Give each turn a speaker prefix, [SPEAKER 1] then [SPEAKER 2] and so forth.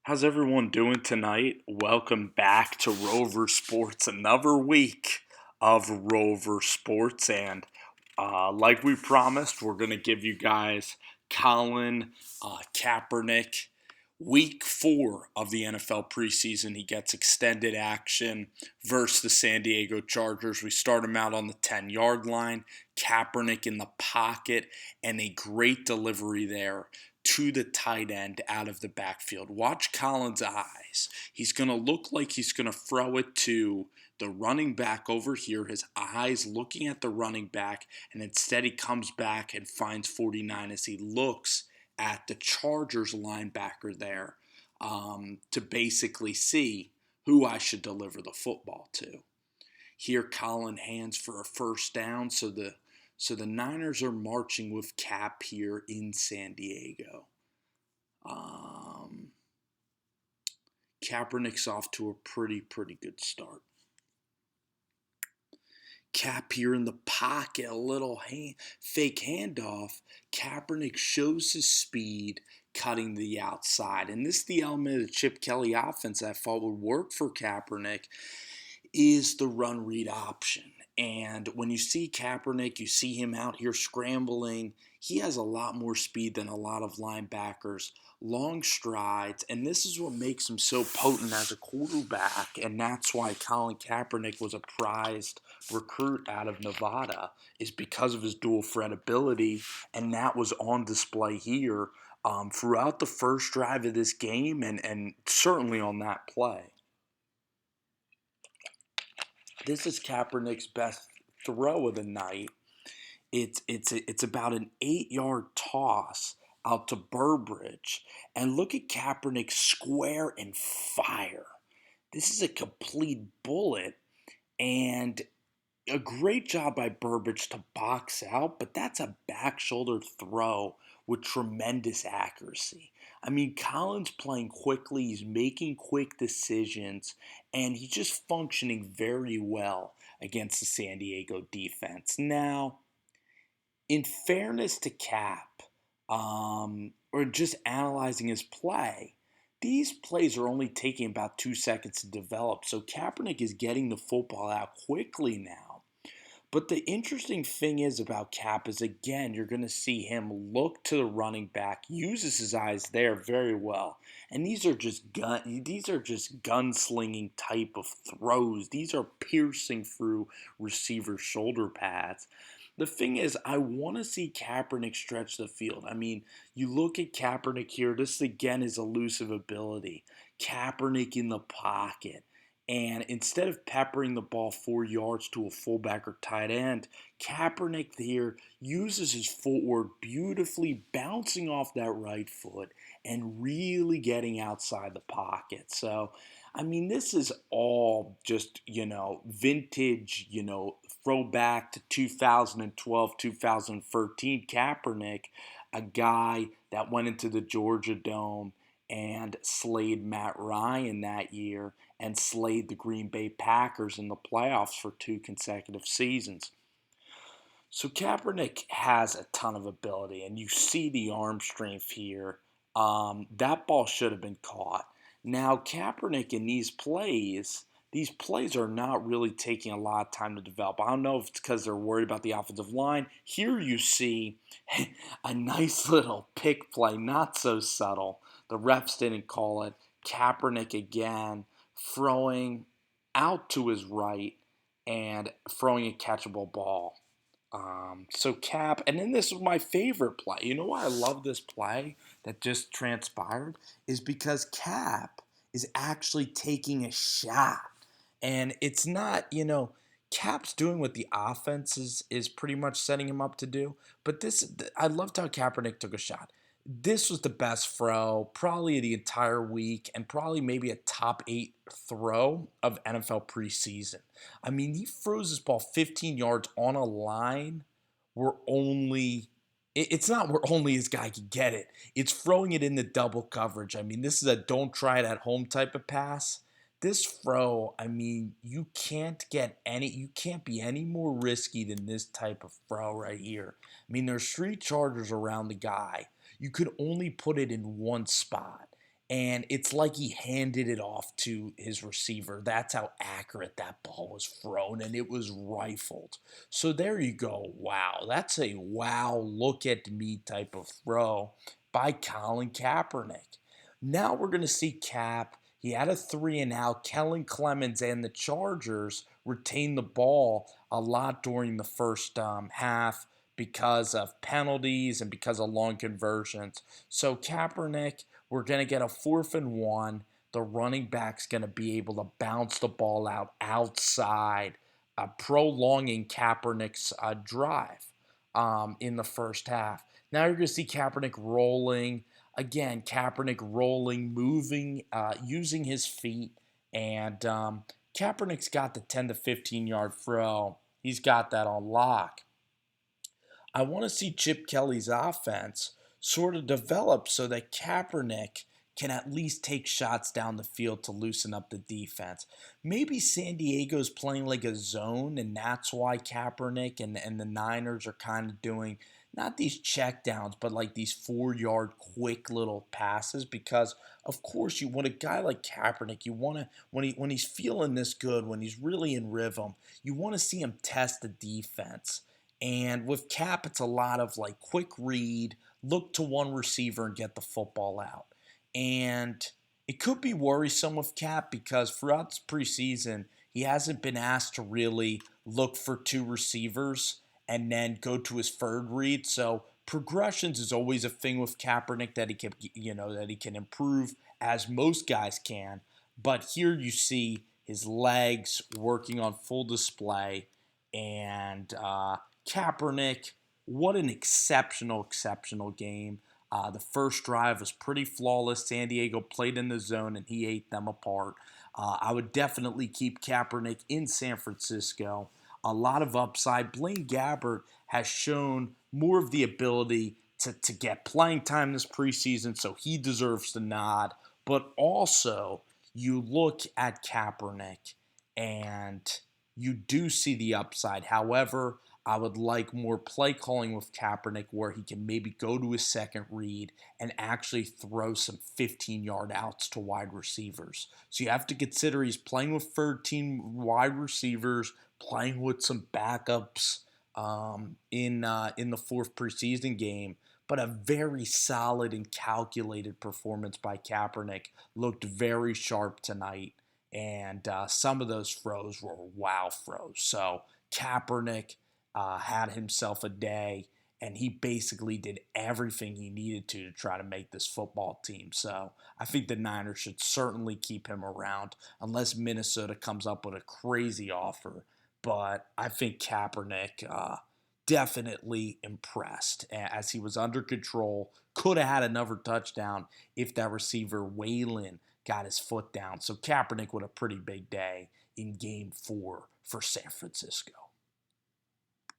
[SPEAKER 1] How's everyone doing tonight? Welcome back to Rover Sports, another week of Rover Sports. And like we promised, we're going to give you guys Colin Kaepernick. Week 4 of the NFL preseason. He gets extended action versus the San Diego Chargers. We start him out on the 10-yard line. Kaepernick in the pocket, and a great delivery there to the tight end out of the backfield. Watch Colin's eyes. He's going to look like he's going to throw it to the running back over here, his eyes looking at the running back, and instead he comes back and finds 49 as he looks at the Chargers linebacker there to basically see who I should deliver the football to. Here, Colin hands for a first down, so the Niners are marching with Cap here in San Diego. Kaepernick's off to a pretty good start. Cap here in the pocket, a little fake handoff. Kaepernick shows his speed, cutting the outside. And this is the element of the Chip Kelly offense I thought would work for Kaepernick, is the run read option. And when you see Kaepernick, you see him out here scrambling. He has a lot more speed than a lot of linebackers, long strides, and this is what makes him so potent as a quarterback, and that's why Colin Kaepernick was a prized recruit out of Nevada, is because of his dual threat ability, and that was on display here throughout the first drive of this game and certainly on that play. This is Kaepernick's best throw of the night. It's about an 8-yard toss out to Burbridge. And look at Kaepernick square and fire. This is a complete bullet. And a great job by Burbridge to box out, but that's a back shoulder throw with tremendous accuracy. I mean, Colin's playing quickly, he's making quick decisions, and he's just functioning very well against the San Diego defense. Now, in fairness to Cap, or just analyzing his play, these plays are only taking about 2 seconds to develop, so Kaepernick is getting the football out quickly now. But the interesting thing is about Cap is, again, you're going to see him look to the running back, uses his eyes there very well, and these are just gunslinging type of throws. These are piercing through receiver shoulder pads. The thing is, I want to see Kaepernick stretch the field. I mean, you look at Kaepernick here, this again is elusive ability. Kaepernick in the pocket. And instead of peppering the ball 4 yards to a fullback or tight end, Kaepernick here uses his footwork beautifully, bouncing off that right foot and really getting outside the pocket. So, I mean, this is all just, vintage, throwback to 2012, 2013 Kaepernick, a guy that went into the Georgia Dome and slayed Matt Ryan that year and slayed the Green Bay Packers in the playoffs for 2 consecutive seasons. So Kaepernick has a ton of ability, and you see the arm strength here. That ball should have been caught. Now, Kaepernick in these plays are not really taking a lot of time to develop. I don't know if it's because they're worried about the offensive line. Here you see a nice little pick play, not so subtle. The refs didn't call it. Kaepernick again throwing out to his right and throwing a catchable ball. So Cap, and then this is my favorite play. You know why I love this play that just transpired? Is because Cap is actually taking a shot. And it's not, Cap's doing what the offense is pretty much setting him up to do. But I loved how Kaepernick took a shot. This was the best throw probably the entire week, and probably maybe a top 8 throw of NFL preseason. I mean, he throws this ball 15 yards on a line where it's not where only his guy can get it. It's throwing it in the double coverage. I mean, this is a don't try it at home type of pass. This throw, I mean, you can't be any more risky than this type of throw right here. I mean, there's 3 Chargers around the guy. You could only put it in one spot. and it's like he handed it off to his receiver. That's how accurate that ball was thrown, and it was rifled. So there you go. Wow, that's a wow, look at me type of throw by Colin Kaepernick. Now we're going to see Cap. He had a three and out. Kellen Clemens and the Chargers retained the ball a lot during the first half because of penalties and because of long conversions. So Kaepernick, we're going to get a 4th and 1. The running back's going to be able to bounce the ball out outside, prolonging Kaepernick's drive in the first half. Now you're going to see Kaepernick rolling. Again, Kaepernick rolling, moving, using his feet. And Kaepernick's got the 10 to 15 yard throw. He's got that on lock. I want to see Chip Kelly's offense sort of develop so that Kaepernick can at least take shots down the field to loosen up the defense. Maybe San Diego's playing like a zone, and that's why Kaepernick and the Niners are kind of doing not these checkdowns, but like these 4 yard quick little passes. Because of course you want a guy like Kaepernick, you want to when he's feeling this good, when he's really in rhythm, you want to see him test the defense. And with Cap, it's a lot of like quick read, look to one receiver and get the football out. And it could be worrisome with Cap because throughout this preseason, he hasn't been asked to really look for two receivers and then go to his third read. So progressions is always a thing with Kaepernick that he can, that he can improve as most guys can. But here you see his legs working on full display, and Kaepernick, what an exceptional game. The first drive was pretty flawless. San Diego played in the zone, and he ate them apart. I would definitely keep Kaepernick in San Francisco. A lot of upside. Blaine Gabbert has shown more of the ability to get playing time this preseason, so he deserves the nod. But also, you look at Kaepernick, and you do see the upside. However, I would like more play calling with Kaepernick where he can maybe go to his second read and actually throw some 15-yard outs to wide receivers. So you have to consider he's playing with third-team wide receivers, playing with some backups in the fourth preseason game. But a very solid and calculated performance by Kaepernick. Looked very sharp tonight. And some of those throws were wow throws. So Kaepernick had himself a day, and he basically did everything he needed to try to make this football team. So I think the Niners should certainly keep him around unless Minnesota comes up with a crazy offer. But I think Kaepernick definitely impressed as he was under control. Could have had another touchdown if that receiver Waylon got his foot down. So Kaepernick with a pretty big day in Game 4 for San Francisco.